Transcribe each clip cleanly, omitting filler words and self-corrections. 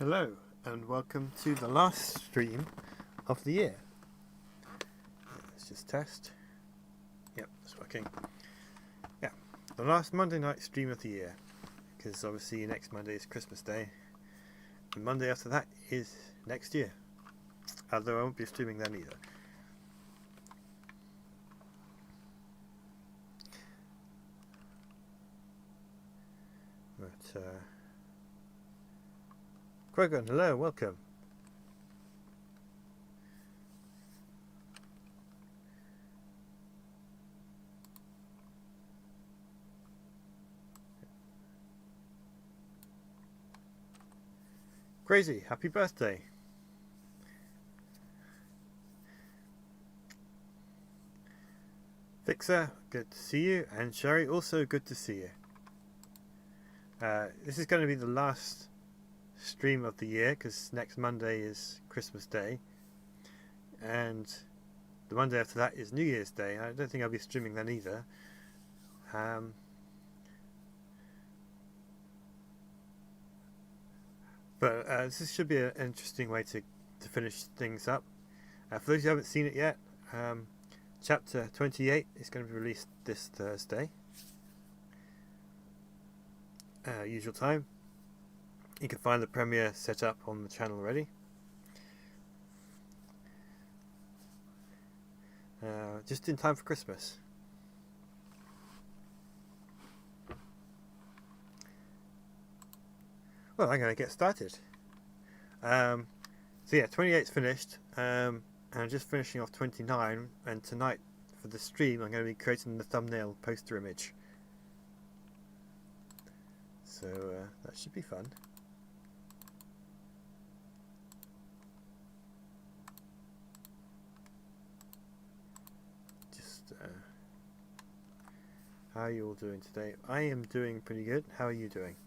Hello and welcome to the last stream of the year. Let's just test. Yep, it's working. Yeah, the last Monday night stream of the year, because obviously next Monday is Christmas Day and Monday after that is next year, although I won't be streaming then either. But Quagon, hello, welcome. Crazy, happy birthday. Fixer, good to see you, and Sherry, also good to see you. This is going to be the last stream of the year because next Monday is Christmas Day and the Monday after that is New Year's Day. I don't think I'll be streaming then either. But this should be an interesting way to finish things up. For those who haven't seen it yet, chapter 28 is going to be released this Thursday, usual time. You can find the premiere set up on the channel already. Just in time for Christmas. Well, I'm going to get started. So yeah, 28's finished, and I'm just finishing off 29, and tonight for the stream I'm going to be creating the thumbnail poster image. So that should be fun. How are you all doing today? I am doing pretty good. How are you doing?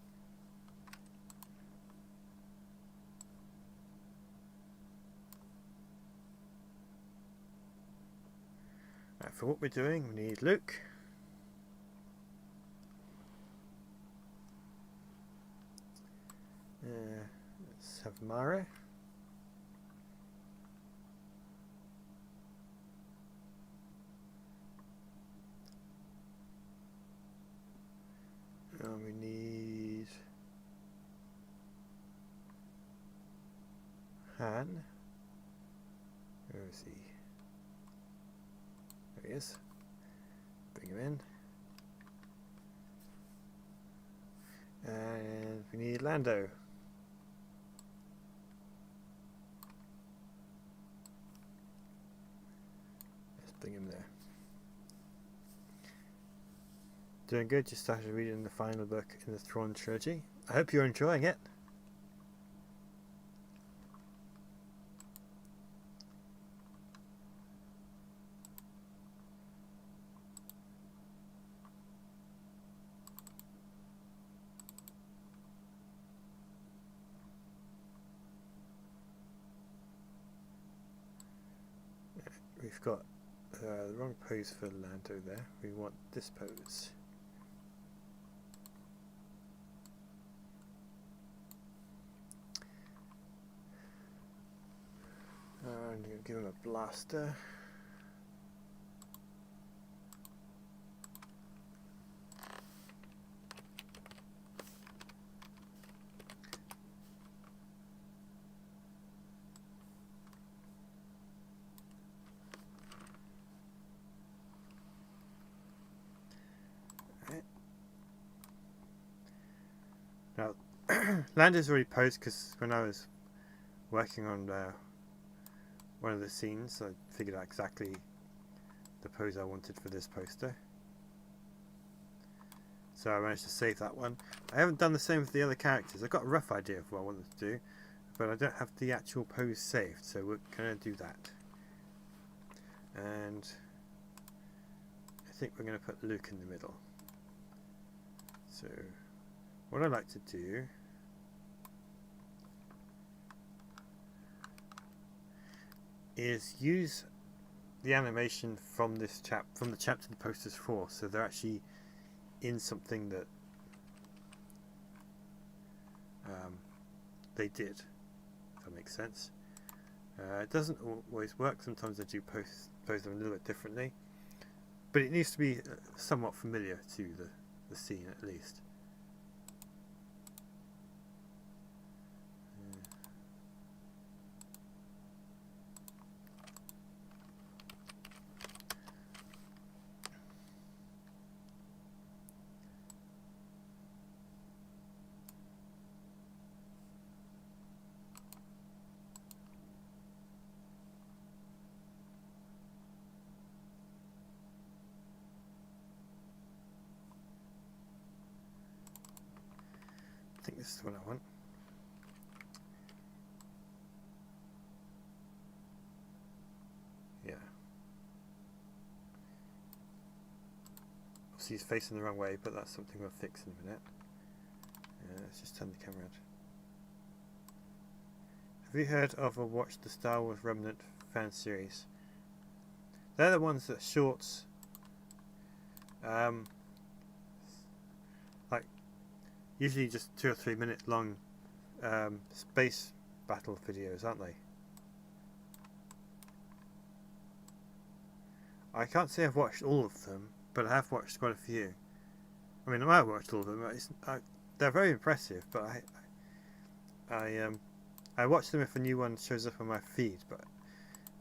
Right, for what we're doing, we need Luke. Let's have Mara. We need Han. Where is he? There he is. Bring him in. And we need Lando. Let's bring him there. Doing good, just started reading the final book in the Thrawn trilogy. I hope you're enjoying it. We've got the wrong pose for Lando there. We want this pose. I'm going to give him a blaster. Right. Now, Lando's already posed because when I was working on one of the scenes, I figured out exactly the pose I wanted for this poster. So I managed to save that one. I haven't done the same with the other characters. I've got a rough idea of what I wanted to do, but I don't have the actual pose saved, so we're going to do that. And I think we're going to put Luke in the middle. So what I like to do is use the animation from this from the chapter the poster's for, so they're actually in something that they did, if that makes sense. It doesn't always work. Sometimes I do pose them a little bit differently, but it needs to be somewhat familiar to the scene at least. I think this is what I want. Yeah. Obviously he's facing the wrong way, but that's something we'll fix in a minute. Let's just turn the camera around. Have you heard of or watched the Star Wars Remnant fan series? They're the ones that shorts, like usually just 2 or 3 minute long space battle videos, aren't they? I can't say I've watched all of them, but I have watched quite a few. I mean, I might have watched all of them. They're very impressive, but I watch them if a new one shows up on my feed. But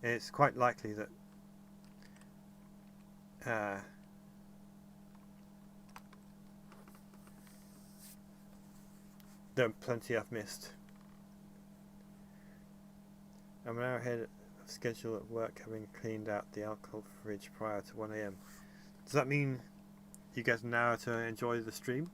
it's quite likely that there are plenty I've missed. I'm an hour ahead of schedule at work, having cleaned out the alcohol fridge prior to 1 AM. Does that mean you get an hour to enjoy the stream?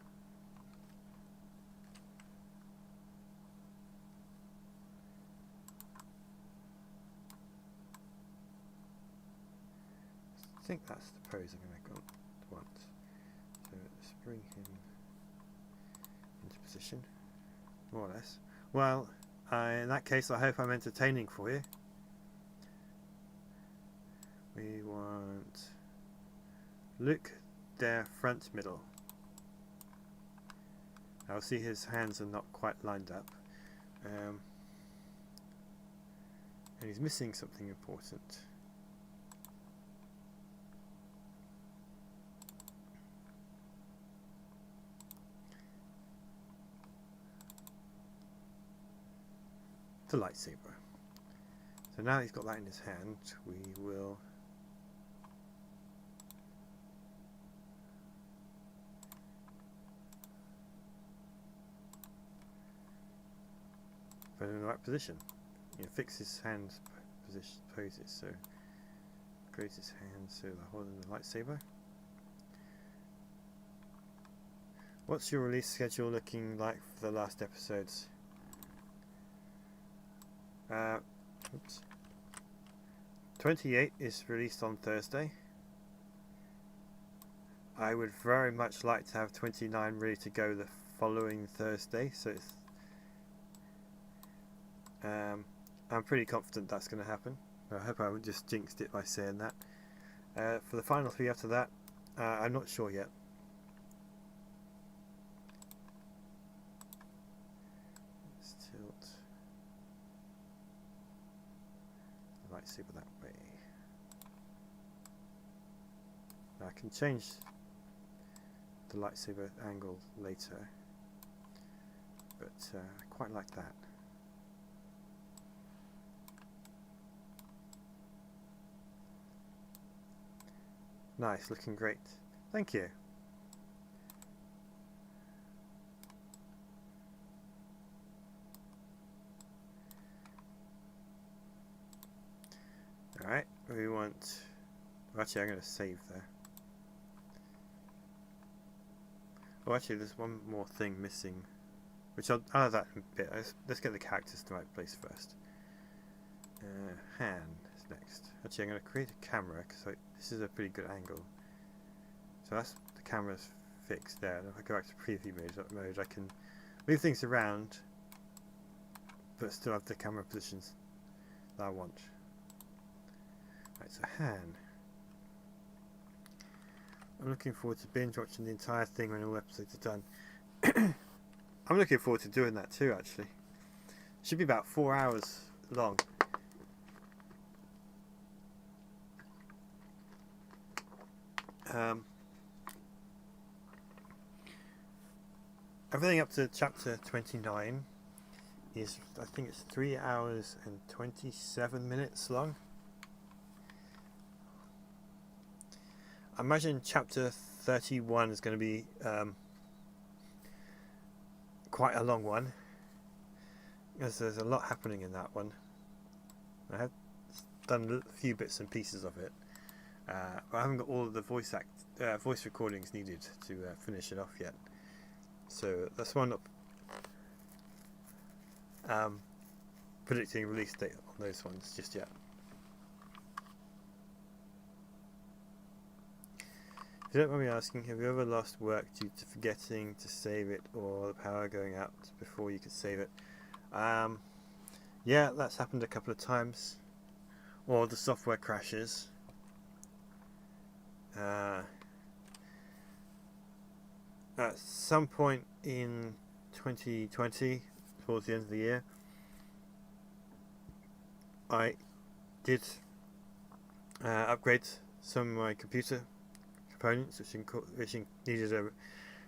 I think that's the pose I'm going to want. So let's bring him into position, more or less. Well, in that case, I hope I'm entertaining for you. We want Luke there, front middle. Now see his hands are not quite lined up, and he's missing something important. The lightsaber. So now he's got that in his hand, we will put him in the right position. You know, fix his hand position poses, so create his hand so they're holding the lightsaber. What's your release schedule looking like for the last episodes? Oops. 28 is released on Thursday. I would very much like to have 29 ready to go the following Thursday, so it's, I'm pretty confident that's going to happen. I hope I haven't just jinxed it by saying that. For the final 3 after that, I'm not sure yet. Let's tilt the lightsaber that way. Now I can change the lightsaber angle later, but I quite like that. Nice, looking great. Thank you. Alright, we want... Actually, I'm going to save there. Oh, actually, there's one more thing missing, which I'll have that in a bit. Let's get the characters to the right place first. Hand is next. Actually, I'm going to create a camera, because this is a pretty good angle. So that's the camera's fixed there. And if I go back to preview mode, I can move things around, but still have the camera positions that I want. Right, so hand. I'm looking forward to binge watching the entire thing when all episodes are done. I'm looking forward to doing that too, actually. Should be about 4 hours long. Everything up to chapter 29 is, I think it's 3 hours and 27 minutes long. I imagine chapter 31 is going to be quite a long one, because there's a lot happening in that one. I have done a few bits and pieces of it, but I haven't got all of the voice recordings needed to finish it off yet. So that's why I'm not predicting release date on those ones just yet. If you don't mind me asking, have you ever lost work due to forgetting to save it, or the power going out before you could save it? Yeah, that's happened a couple of times. Or the software crashes. At some point in 2020, towards the end of the year, I did upgrade some of my computer components, which needed a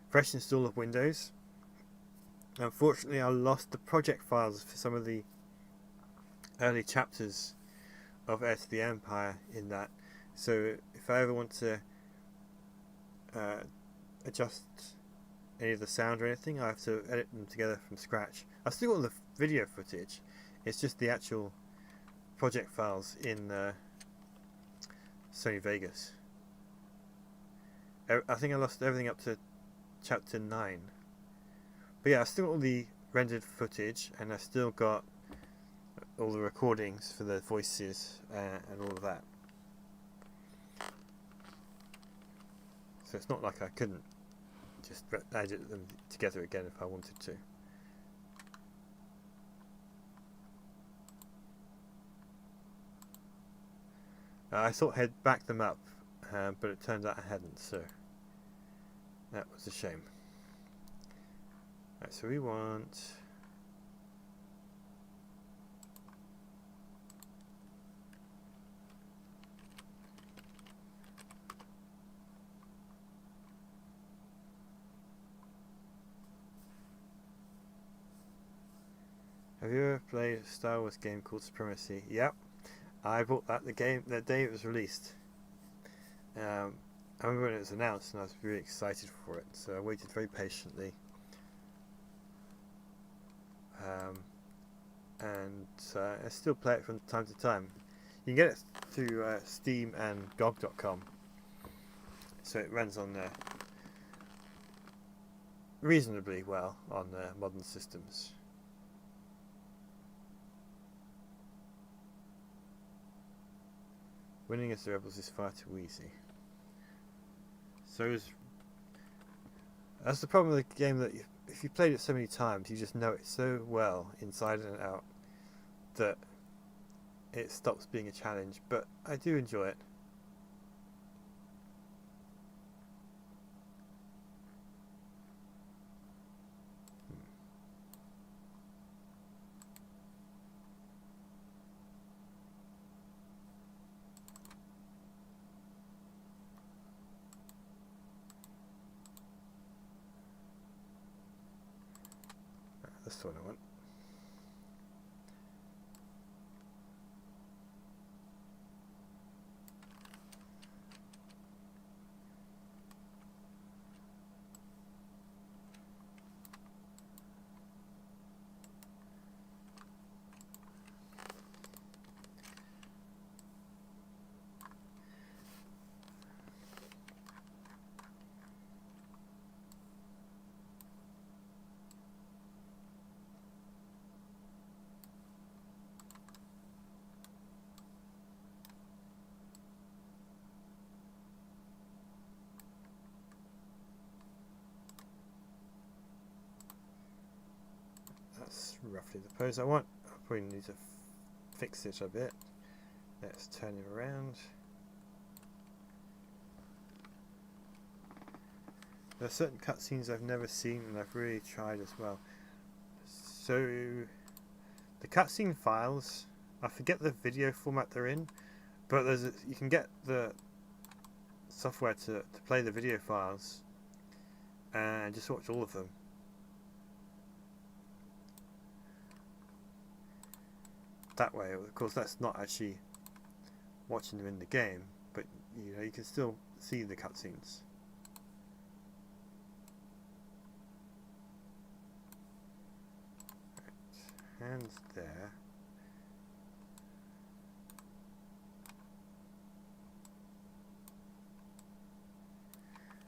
fresh install of Windows. Unfortunately, I lost the project files for some of the early chapters of Heir to the Empire in that. So if I ever want to adjust any of the sound or anything, I have to edit them together from scratch. I've still got all the video footage, it's just the actual project files in Sony Vegas. I think I lost everything up to chapter 9. But yeah, I still got all the rendered footage, and I still got all the recordings for the voices and all of that. So it's not like I couldn't just edit them together again if I wanted to. I thought I'd backed them up, but it turns out I hadn't, so that was a shame. Right, so we want... Have you ever played a Star Wars game called Supremacy? Yep, I bought that the day it was released. I remember when it was announced, and I was really excited for it. So I waited very patiently, and I still play it from time to time. You can get it through Steam and GOG.com, so it runs on there reasonably well on modern systems. Winning as the Rebels is far too easy. So that's the problem with the game, that if you played it so many times, you just know it so well inside and out that it stops being a challenge. But I do enjoy it. That's the one I want. That's roughly the pose I want. I probably need to fix it a bit. Let's turn him around. There are certain cutscenes I've never seen, and I've really tried as well. So The cutscene files, I forget the video format they're in, but you can get the software to play the video files and just watch all of them. That way, of course, that's not actually watching them in the game, but you can still see the cutscenes. Right, hands there.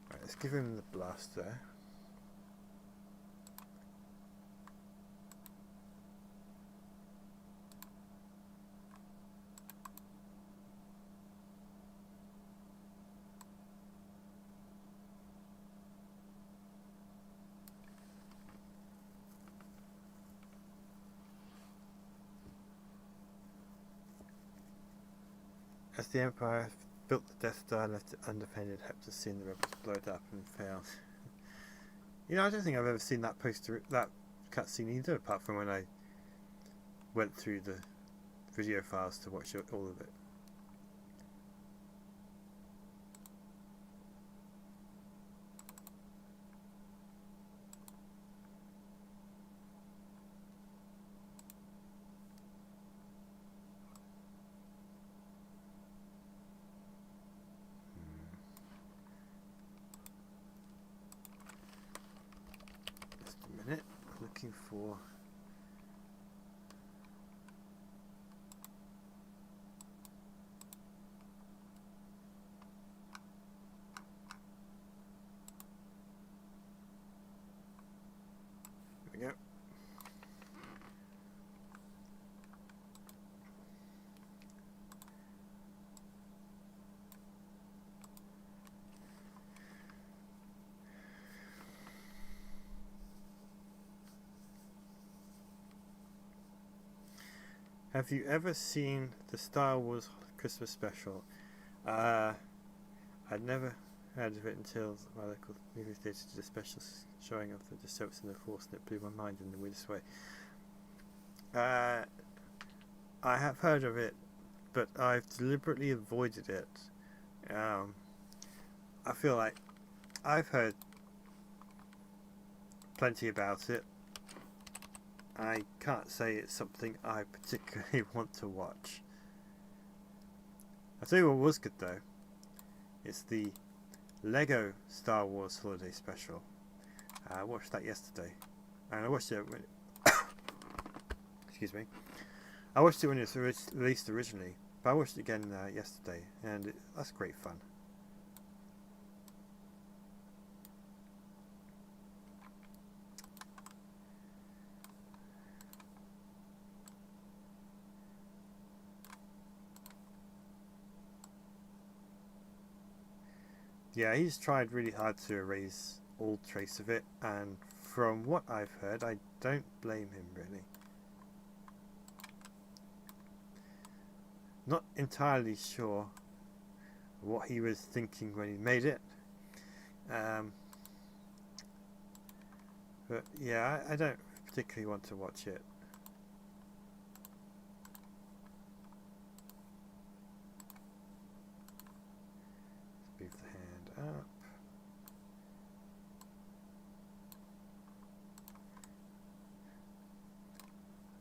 Right, let's give him the blast there. As the Empire built the Death Star and left it undefended, Hector's seen the rebels blow it up and failed. I don't think I've ever seen that that cutscene either, apart from when I went through the video files to watch all of it. Looking for there we go. Have you ever seen the Star Wars Christmas special? I'd never heard of it until my local movie theatre did a special showing of the Decipher and the Force, and it blew my mind in the weirdest way. I have heard of it, but I've deliberately avoided it. I feel like I've heard plenty about it. I can't say it's something I particularly want to watch. I'll tell you what was good though. It's the Lego Star Wars Holiday Special. I watched that yesterday. And I watched it when excuse me. I watched it when it was released originally. But I watched it again yesterday. And that's great fun. Yeah, he's tried really hard to erase all trace of it, and from what I've heard, I don't blame him really. Not entirely sure what he was thinking when he made it, but yeah, I don't particularly want to watch it. Move the hand up.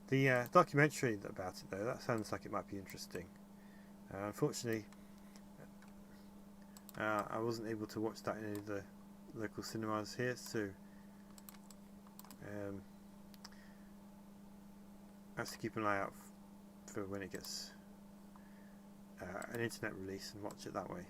The documentary about it though, that sounds like it might be interesting. Unfortunately, I wasn't able to watch that in any of the local cinemas here, so I have to keep an eye out for when it gets an internet release and watch it that way.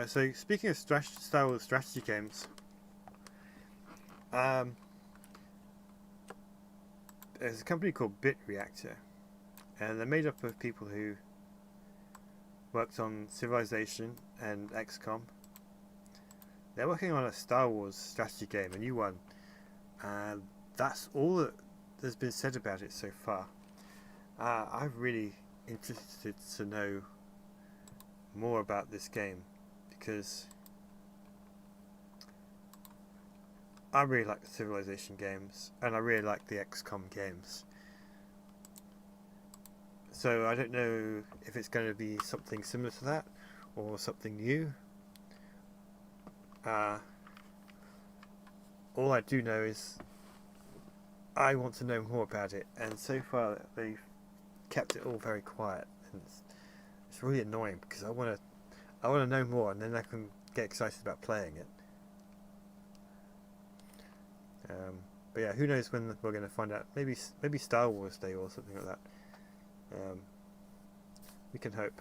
So speaking of Star Wars strategy games, um, there's a company called Bit Reactor, and they're made up of people who worked on Civilization and XCOM. They're working on a Star Wars strategy game, a new one, and that's all that has been said about it so far. I'm really interested to know more about this game because I really like the Civilization games and I really like the XCOM games. So I don't know if it's going to be something similar to that or something new. All I do know is I want to know more about it, and so far they've kept it all very quiet, and it's really annoying because I want to know more, and then I can get excited about playing it. But yeah, who knows when we're going to find out? Maybe Star Wars Day or something like that. We can hope.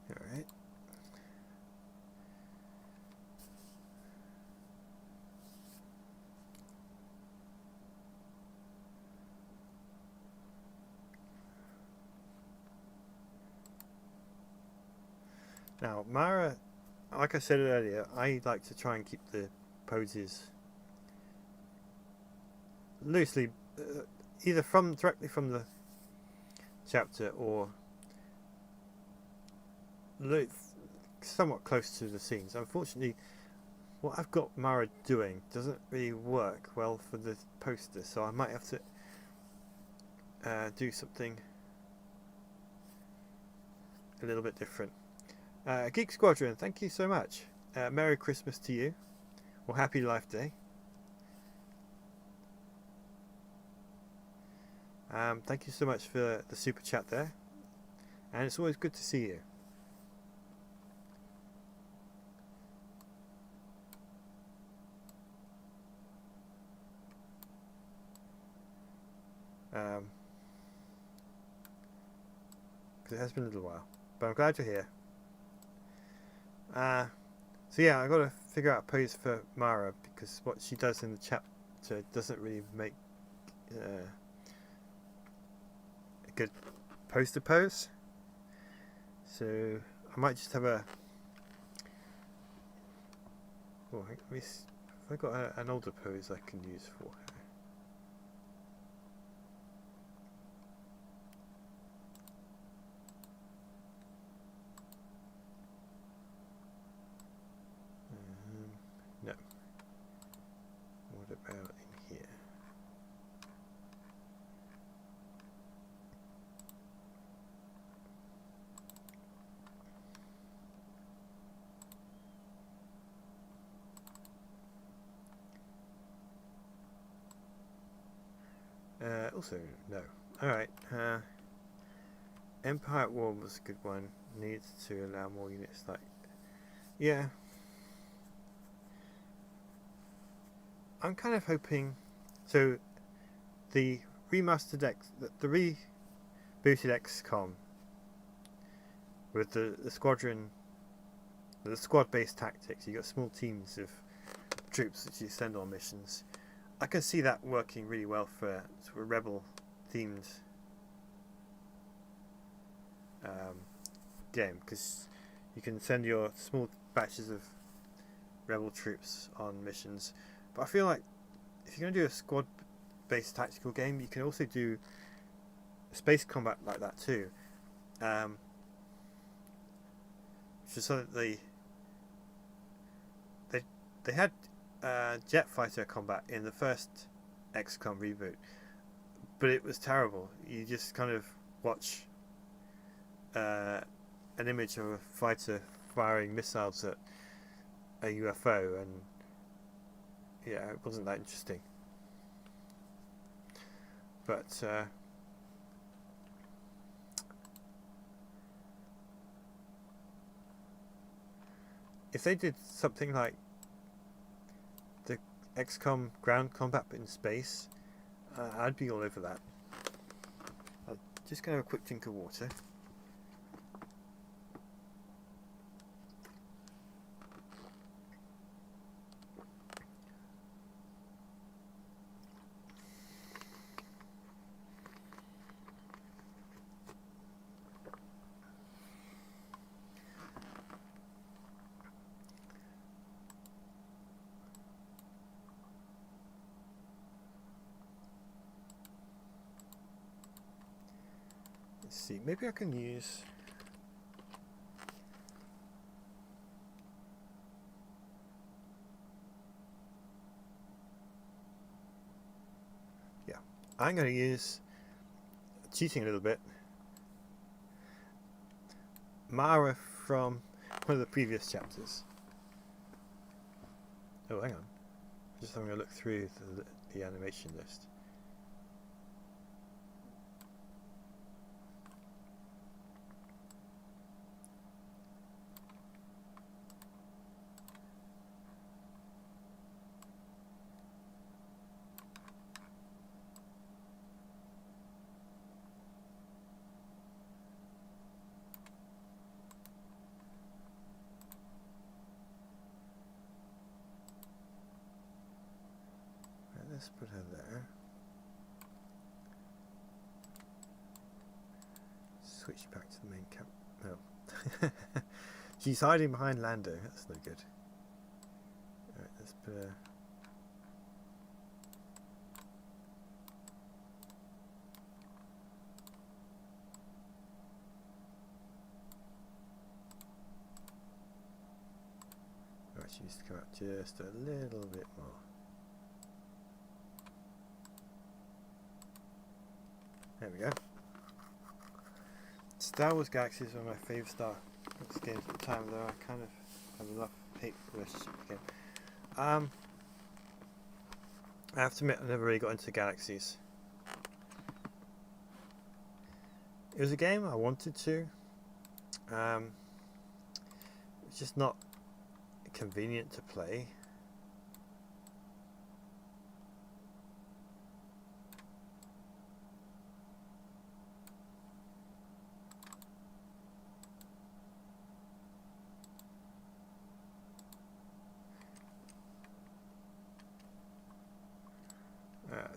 Alright. Now, Mara, like I said earlier, I like to try and keep the poses loosely, either directly from the chapter or somewhat close to the scenes. Unfortunately, what I've got Mara doing doesn't really work well for the poster, so I might have to do something a little bit different. Geek Squadron, thank you so much. Merry Christmas to you, or Happy Life Day. Thank you so much for the super chat there, and it's always good to see you. Because it has been a little while, but I'm glad you're here. So yeah, I've got to figure out a pose for Mara because what she does in the chapter doesn't really make a good poster pose. So I might just have a. Oh, have I got an older pose I can use for her? No. What about in here? Also, no. Alright. Empire at War was a good one. Needs to allow more units. Like, yeah. I'm kind of hoping. So, the remastered the rebooted XCOM with the squadron, the squad-based tactics. You got small teams of troops that you send on missions. I can see that working really well for sort of rebel-themed game because you can send your small batches of rebel troops on missions. But I feel like if you're going to do a squad-based tactical game, you can also do space combat like that too. Just so that they had jet fighter combat in the first XCOM reboot, but it was terrible. You just kind of watch an image of a fighter firing missiles at a UFO, and yeah, it wasn't that interesting. But if they did something like the XCOM ground combat in space, I'd be all over that. I'm just going to have a quick drink of water. Let's see, maybe I can use... Yeah, I'm going to use, cheating a little bit, Mara from one of the previous chapters. Oh, hang on. Just having a look through the animation list. Let's put her there. Switch back to the main camp. No. She's hiding behind Lando. That's no good. Alright, let's put her... Right, she needs to come up just a little bit more. There we go. Star Wars Galaxy is one of my favourite Star Wars games at the time, though I kind of have a love-hate relationship with the game. I have to admit, I never really got into Galaxies. It was a game I wanted to. It's just not convenient to play.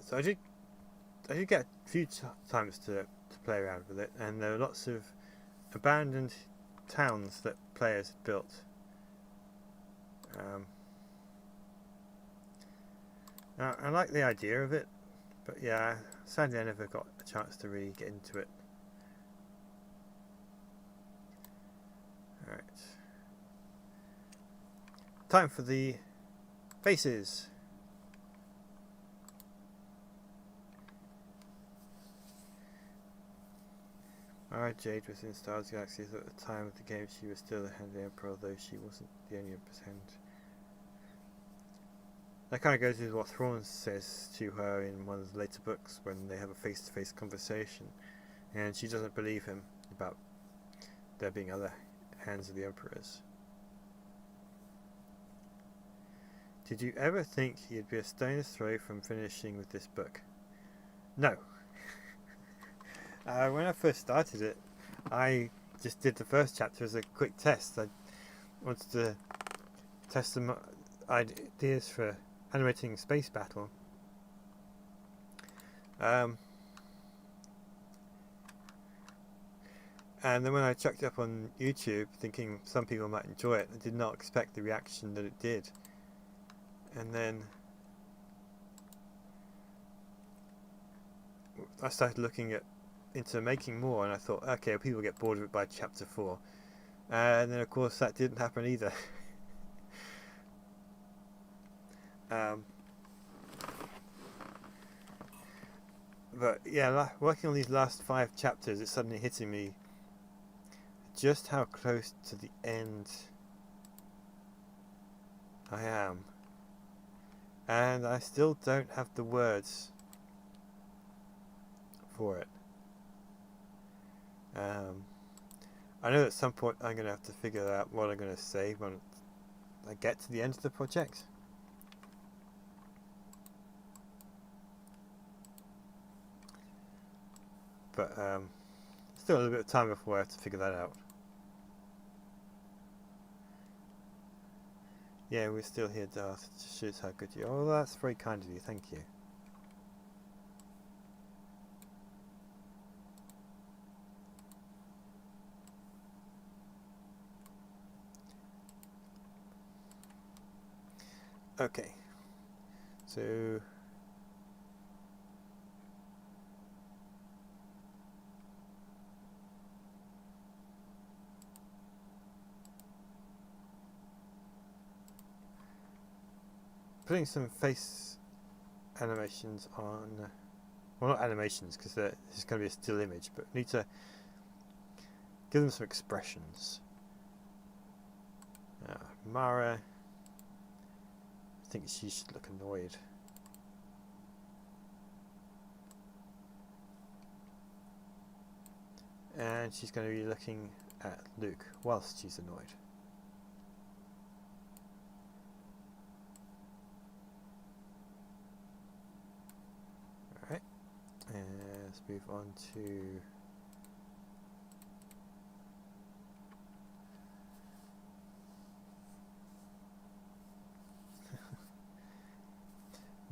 So I did get a few times to play around with it, and there were lots of abandoned towns that players had built. I like the idea of it, but yeah, sadly I never got a chance to really get into it. Alright. Time for the faces. Alright, Jade was in Star Wars Galaxies at the time of the game. She was still the Hand Emperor, although she wasn't the only Emperor's hand. That kind of goes with what Thrawn says to her in one of the later books when they have a face-to-face conversation, and she doesn't believe him about there being other hands of the Emperors. Did you ever think you'd be a stone's throw from finishing with this book? No. When I first started it, I just did the first chapter as a quick test. I wanted to test some ideas for animating space battle. And then when I chucked it up on YouTube, thinking some people might enjoy it, I did not expect the reaction that it did. And then I started looking into making more, and I thought, okay, people get bored of it by chapter 4. And then of course that didn't happen either. But yeah, working on these last 5 chapters, it's suddenly hitting me just how close to the end I am. And I still don't have the words for it. I know at some point I'm going to have to figure out what I'm going to say when I get to the end of the project. but still a little bit of time before I have to figure that out. Yeah, we're still here, Darth. It just shows how good you are. Oh, that's very kind of you. Thank you. Okay. So... putting some face animations on... well, not animations, because this is going to be a still image, but need to give them some expressions. Mara... I think she should look annoyed. And she's going to be looking at Luke whilst she's annoyed. Alright, and let's move on to...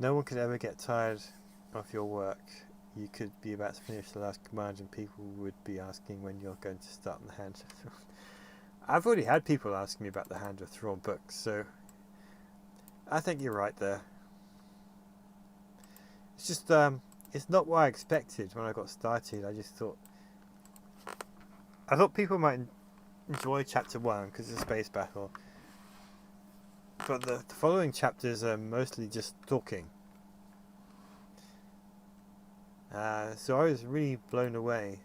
no one could ever get tired of your work. You could be about to finish the last command and people would be asking when you're going to start on the Hand of Thrawn. I've already had people asking me about the Hand of Thrawn books, so I think you're right there. It's just, it's not what I expected when I got started. I thought people might enjoy chapter 1 because it's a space battle. But the following chapters are mostly just talking. So I was really blown away.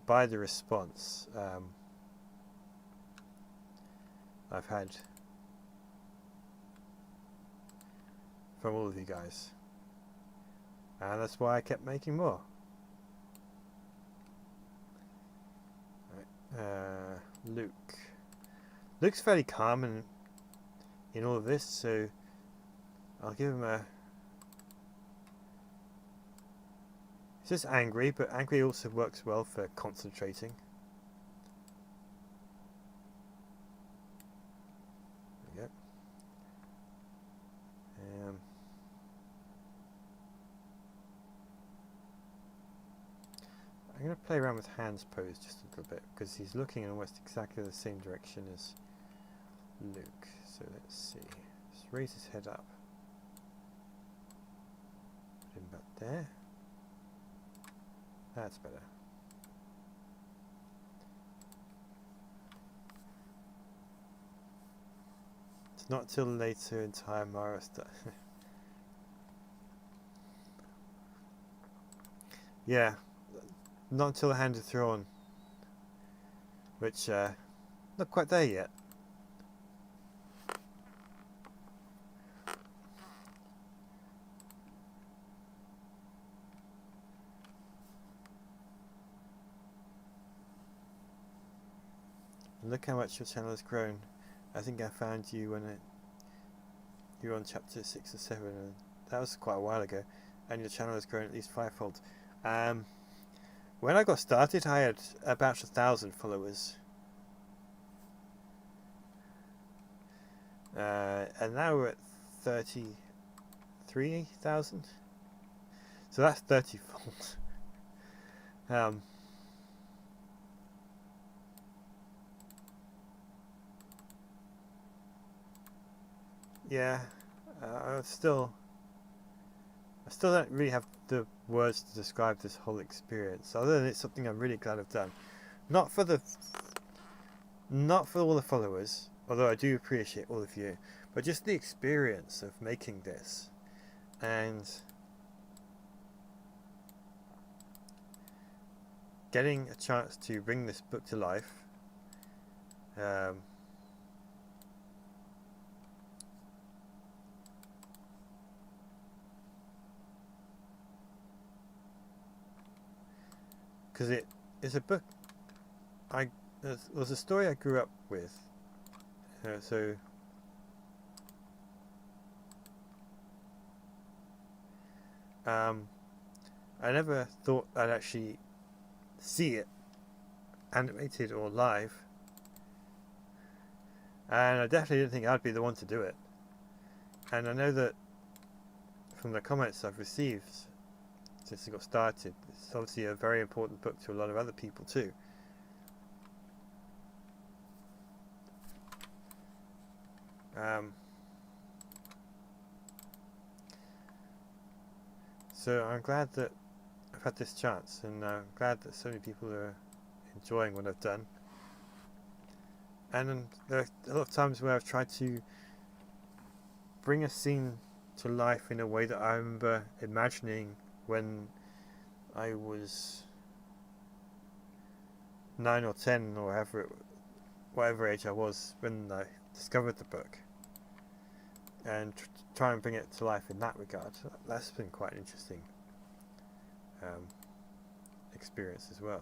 By the response I've had from all of you guys. And that's why I kept making more. Right. Luke's fairly calm in all of this, so I'll give him a... he's just angry, but angry also works well for concentrating. There we go. I'm going to play around with Han's pose just a little bit, because he's looking in almost exactly the same direction as Luke. So let's see. Let's raise his head up. Put him back there. That's better. It's not till later in time Mara yeah. Not until the Hand of Thrawn, which not quite there yet. Look how much your channel has grown. I think I found you when you were on chapter 6 or 7, and that was quite a while ago, and your channel has grown at least 5-fold. When I got started, I had about 1,000 followers. And now we're at 33,000. So that's 30-fold. Yeah, I still don't really have the words to describe this whole experience, other than it's something I'm really glad I've done. Not for all the followers, although I do appreciate all of you, but just the experience of making this and getting a chance to bring this book to life. Because it is a book. It was a story I grew up with, So I never thought I'd actually see it animated or live, and I definitely didn't think I'd be the one to do it. And I know that from the comments I've received since it got started, it's obviously a very important book to a lot of other people too. So I'm glad that I've had this chance, and I'm glad that so many people are enjoying what I've done. And there are a lot of times where I've tried to bring a scene to life in a way that I remember imagining when I was 9 or 10 or whatever age I was when I discovered the book, and try and bring it to life in that regard. That's been quite an interesting experience as well.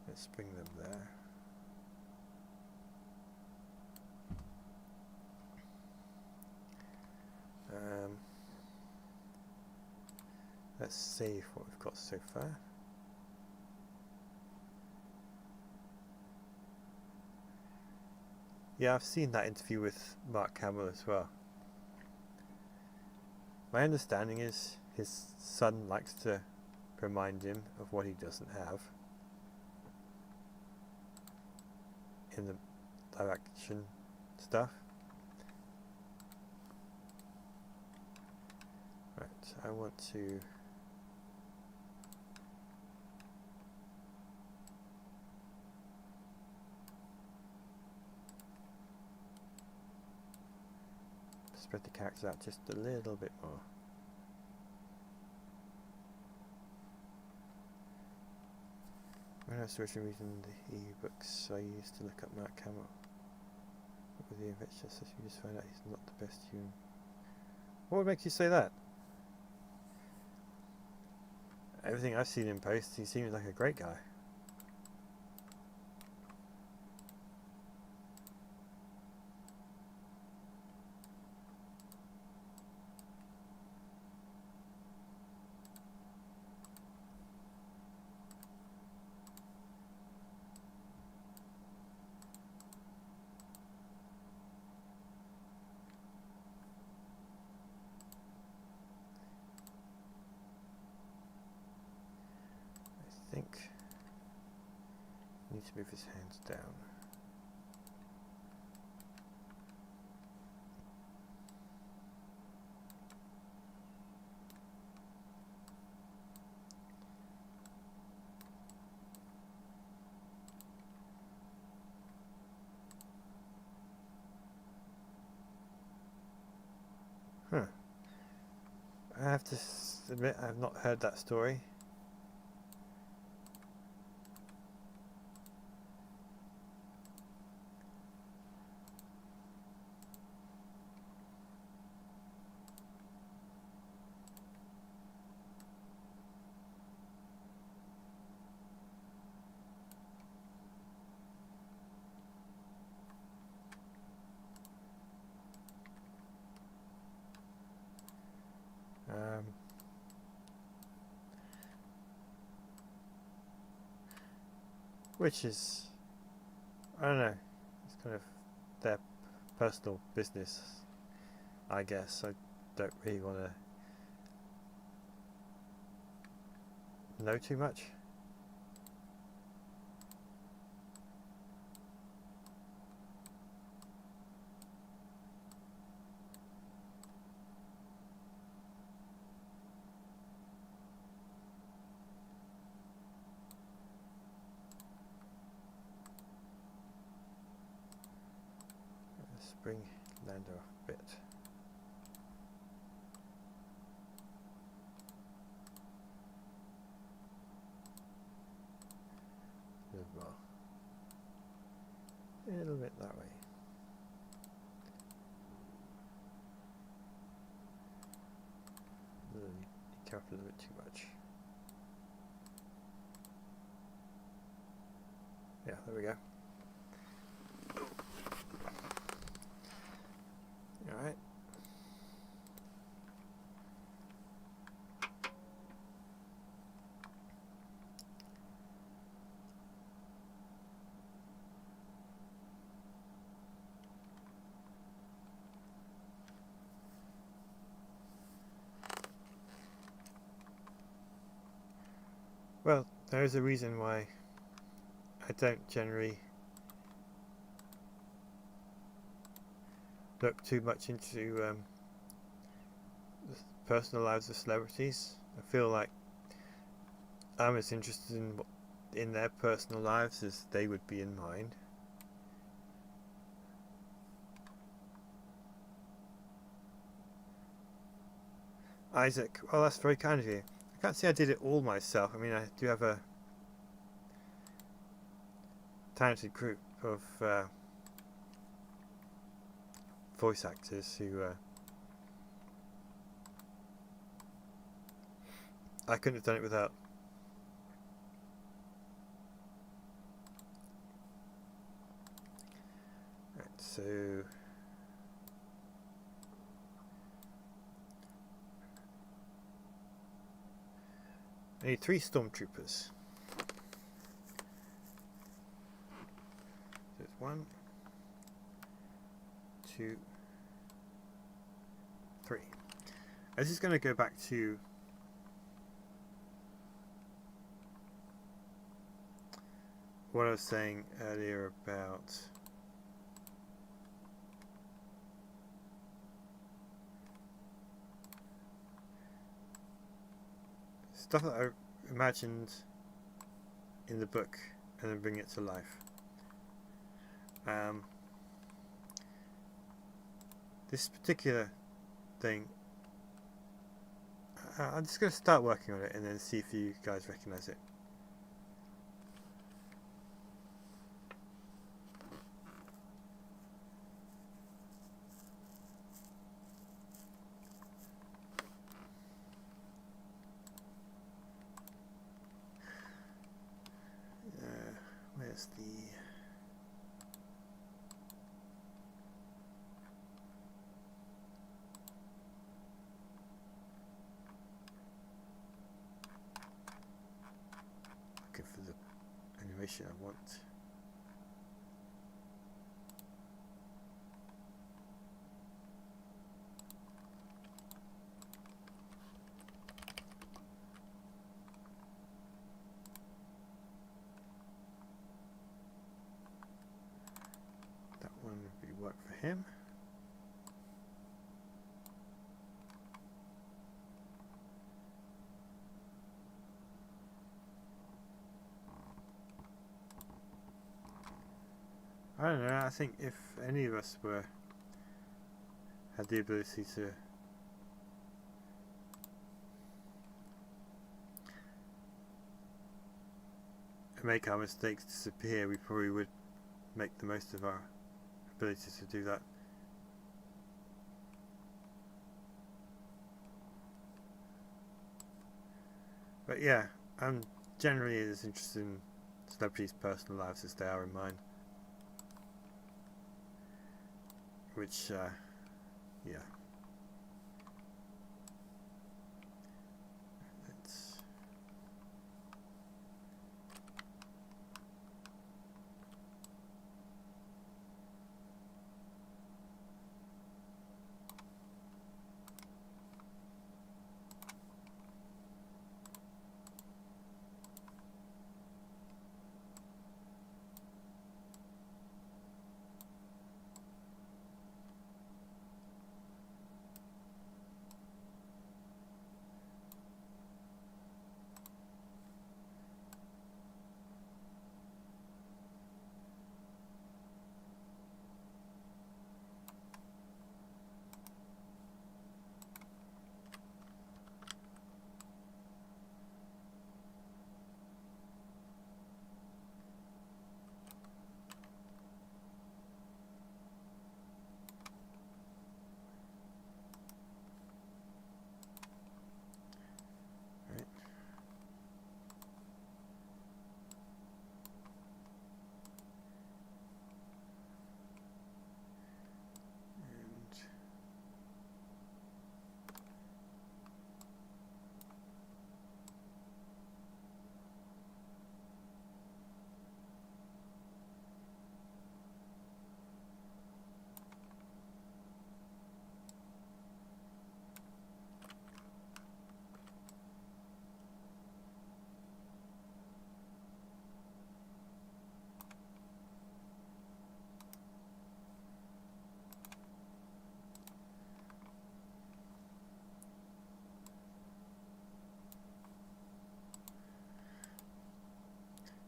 Let's bring them there. Let's save what we've got so far. Yeah, I've seen that interview with Mark Hamill as well. My understanding is his son likes to remind him of what he doesn't have in the live action stuff. Right, I want to spread the characters out just a little bit more. When I was originally reading the e-books, I used to look up Mark Hamill. With the adventures, you just find out he's not the best human. What would make you say that? Everything I've seen him post, he seems like a great guy. I think I need to move his hands down. Huh. I have to admit I've not heard that story. Which is, I don't know, it's kind of their personal business, I guess. I don't really want to know too much. Let's bring Lando off a bit. A little bit that way. Be careful a little bit too much. Yeah, there we go. Alright. Well, there is a reason why I don't generally look too much into the personal lives of celebrities. I feel like I'm as interested in their personal lives as they would be in mine. Isaac, well, that's very kind of you. I can't say I did it all myself. I mean, I do have a talented group of voice actors who I couldn't have done it without. Right, so I need 3 stormtroopers. So it's 1, 2, 3. This is going to go back to what I was saying earlier about stuff that I imagined in the book and then bring it to life. This particular thing, I'm just going to start working on it and then see if you guys recognize it. Where's the... looking for the animation I want. That one would be work for him. I don't know, I think if any of us had the ability to make our mistakes disappear, we probably would make the most of our ability to do that. But yeah, I'm generally as interested in celebrities' personal lives as they are in mine. Which, yeah. Let's...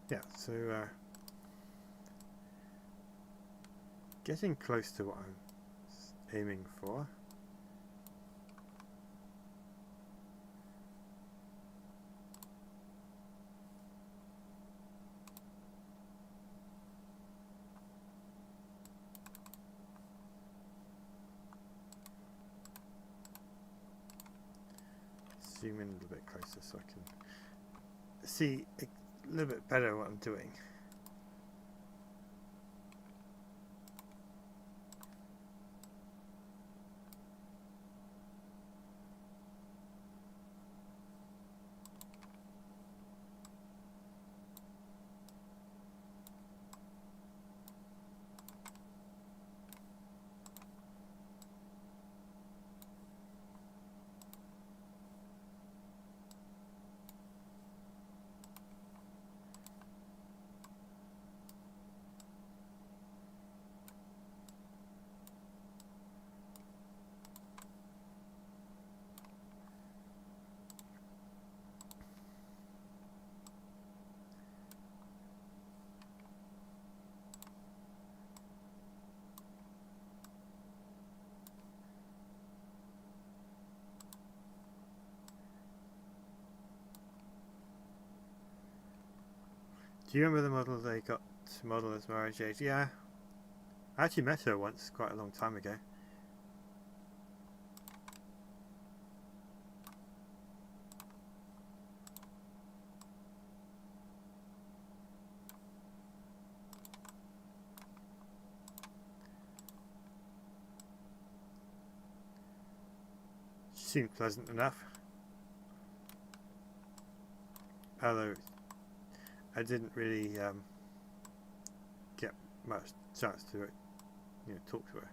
Yeah, so getting close to what I'm aiming for. Zoom in a little bit closer so I can see a little bit better what I'm doing. Do you remember the model they got to model as Jade? Yeah. I actually met her once, quite a long time ago. She seemed pleasant enough. Although I didn't really get much chance to talk to her.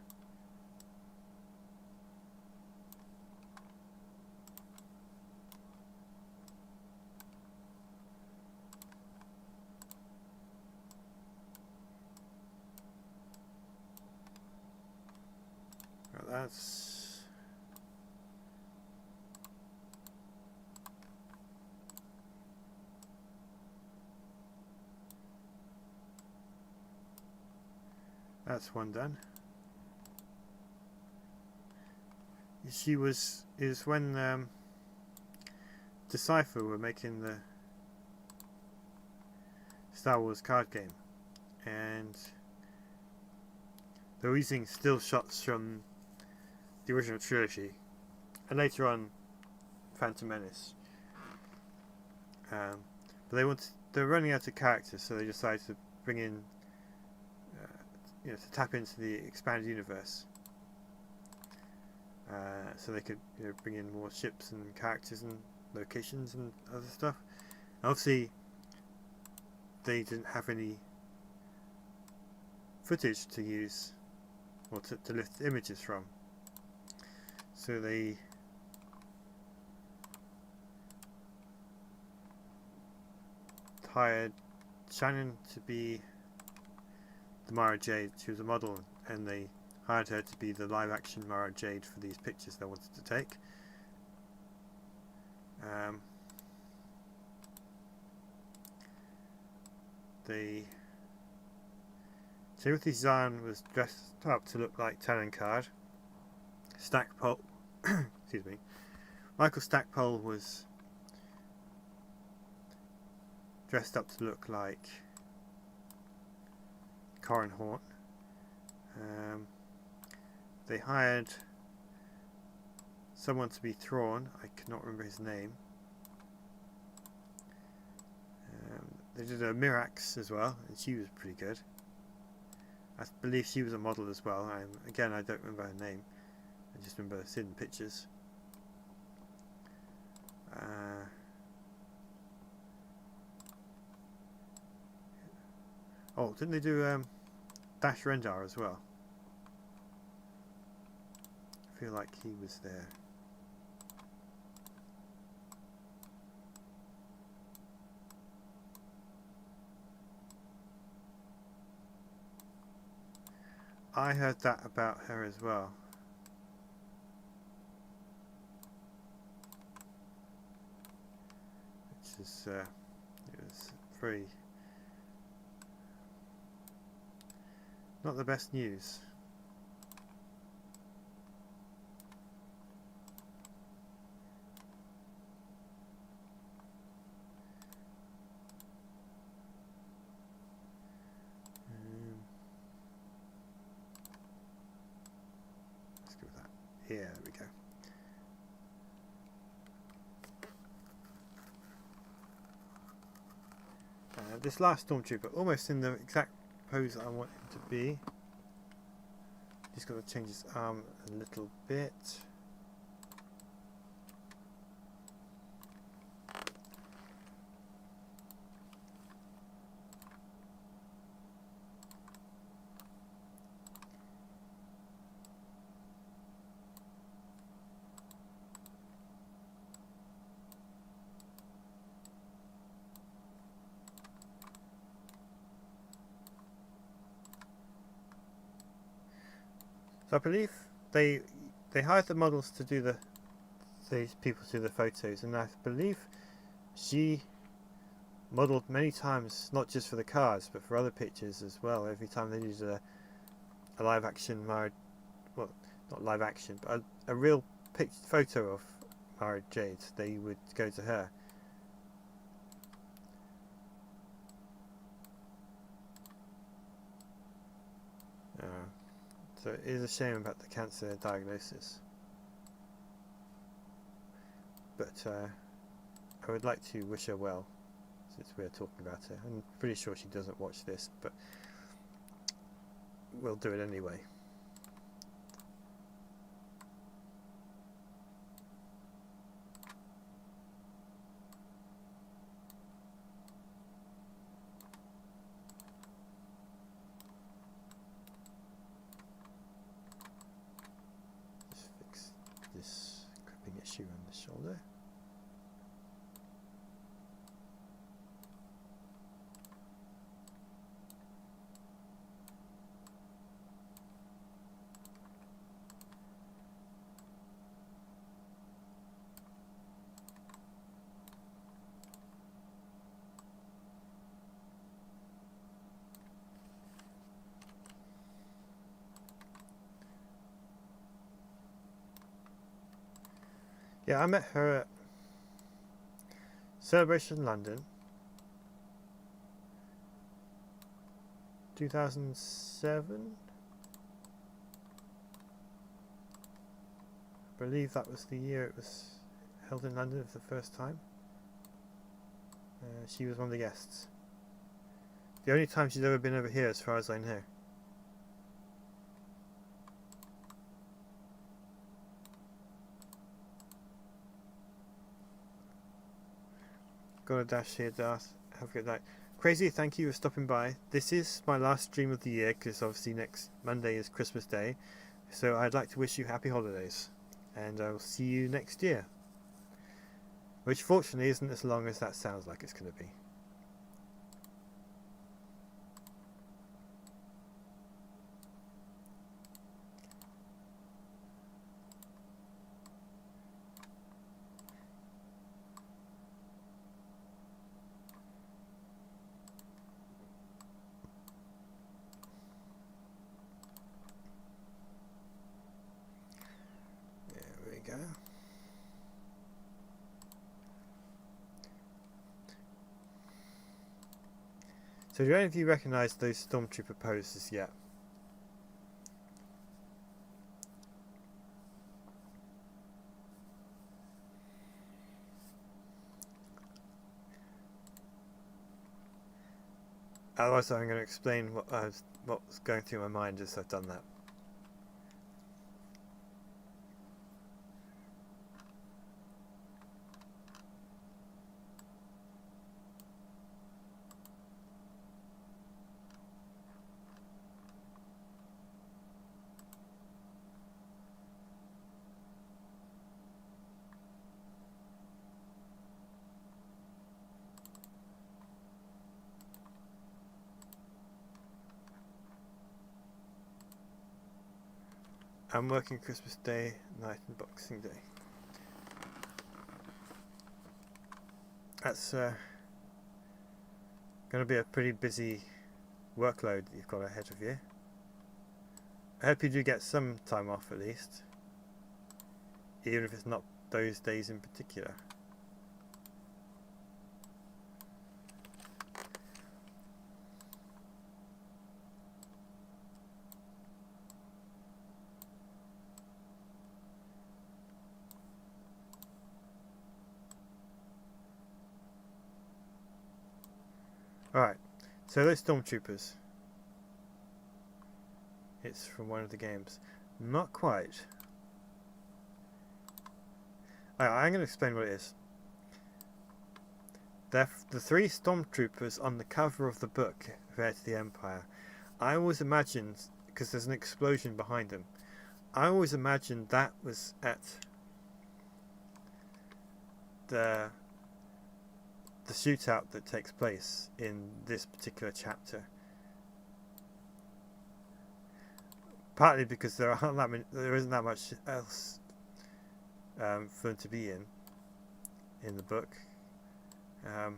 Right, that's one done. Is when Decipher were making the Star Wars card game, and they were using still shots from the original trilogy, and later on Phantom Menace. But they were running out of characters, so they decided to bring in, to tap into the expanded universe. So they could bring in more ships and characters and locations and other stuff. And obviously, they didn't have any footage to use or to lift images from. So they hired Shannon to be the Mara Jade. She was a model, and they hired her to be the live-action Mara Jade for these pictures they wanted to take. Timothy Zahn was dressed up to look like Tannenkaard. Stackpole, excuse me, Michael Stackpole was dressed up to look like Corran Horn. They hired someone to be Thrawn. I cannot remember his name. They did a Mirax as well, and she was pretty good. I believe she was a model as well. Again, I don't remember her name. I just remember seeing pictures. Oh, didn't they do Dash Rendar as well? I feel like he was there. I heard that about her as well. Which is it was very Not the best news. Let's go with that. Yeah, there we go. This last Stormtrooper, almost in the exact pose I want him to be. Just got to change his arm a little bit. So I believe they hired the models to do these people to the photos, and I believe she modelled many times, not just for the cars but for other pictures as well. Every time they needed a live action married, well, not live action, but a real photo of married Jade, they would go to her. So it is a shame about the cancer diagnosis. But I would like to wish her well, since we're talking about her. I'm pretty sure she doesn't watch this, but we'll do it anyway. Just fix this gripping issue on the shoulder. Yeah, I met her at Celebration London 2007. I believe that was the year it was held in London for the first time. She was one of the guests. The only time she's ever been over here as far as I know. Got a dash here, Darth. Have a good night. Crazy, thank you for stopping by. This is my last stream of the year because obviously next Monday is Christmas Day. So I'd like to wish you happy holidays. And I will see you next year. Which fortunately isn't as long as that sounds like it's going to be. Go. So do any of you recognise those Stormtrooper poses yet? Otherwise I'm going to explain what was going through my mind as I've done that. I'm working Christmas Day, night and Boxing Day. That's going to be a pretty busy workload that you've got ahead of you. I hope you do get some time off at least, even if it's not those days in particular. Alright, so those stormtroopers. It's from one of the games. Not quite. I'm going to explain what it is. They're the 3 stormtroopers on the cover of the book, Heir to the Empire. I always imagined, because there's an explosion behind them, I always imagined that was at the shootout that takes place in this particular chapter. Partly because there isn't that much else for them to be in the book, but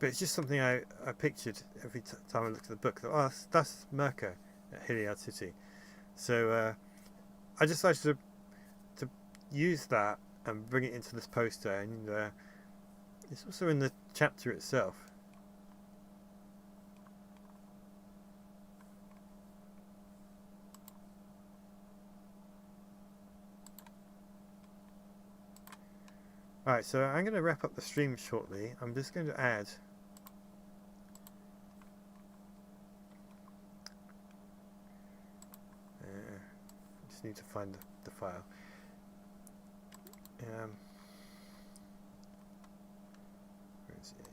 it's just something I pictured every time I looked at the book. Oh, that's Mirka at Heir City. So I decided to use that and bring it into this poster, and it's also in the chapter itself. Alright, so I'm going to wrap up the stream shortly. I'm just going to add just need to find the file. Where is it?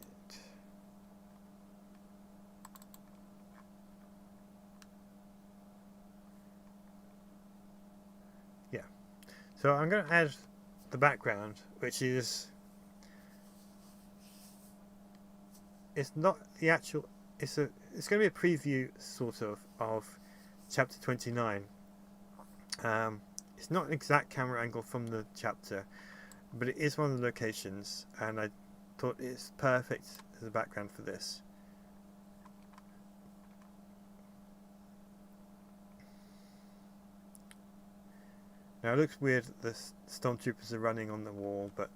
Yeah. So I'm going to add the background, which is, it's not the actual, it's going to be a preview sort of chapter 29. It's not an exact camera angle from the chapter, but it is one of the locations, and I thought it's perfect as a background for this. Now it looks weird that the stormtroopers are running on the wall, but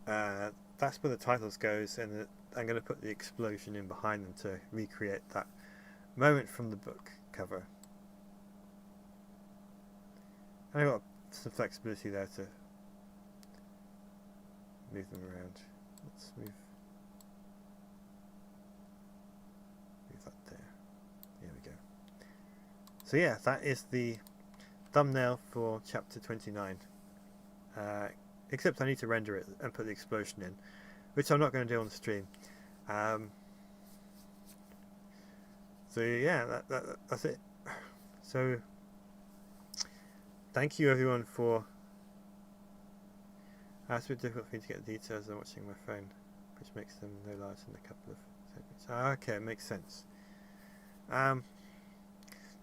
that's where the titles goes, and I'm going to put the explosion in behind them to recreate that moment from the book cover. And I've got some flexibility there to move them around. Let's move that there. There we go. So yeah, that is the thumbnail for chapter 29. Except I need to render it and put the explosion in, which I'm not going to do on the stream. So yeah, that's it. So thank you everyone for. It's a bit difficult for me to get the details. I'm watching my phone, which makes them no larger than a couple of seconds. Okay, it makes sense. So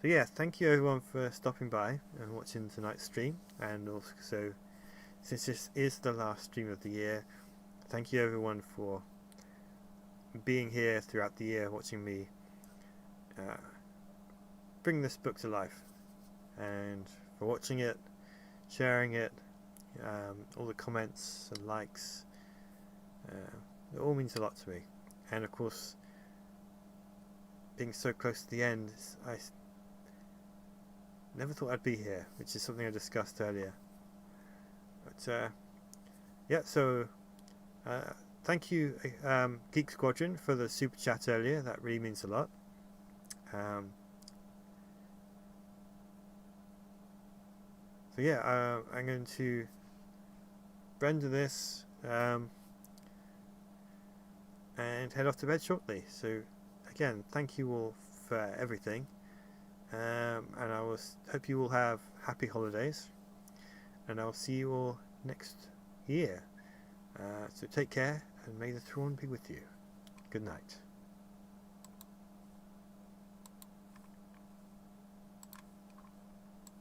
yeah, thank you everyone for stopping by and watching tonight's stream, and also, since this is the last stream of the year, thank you everyone for being here throughout the year, watching me bring this book to life, and for watching it, sharing it, all the comments and likes. It all means a lot to me, and of course, being so close to the end, I never thought I'd be here, which is something I discussed earlier. But yeah, so thank you Geek Squadron for the super chat earlier. That really means a lot. So yeah, I'm going to render this and head off to bed shortly. So again, thank you all for everything, and I hope you all have happy holidays, and I'll see you all next year. So take care, and may the throne be with you. Good night.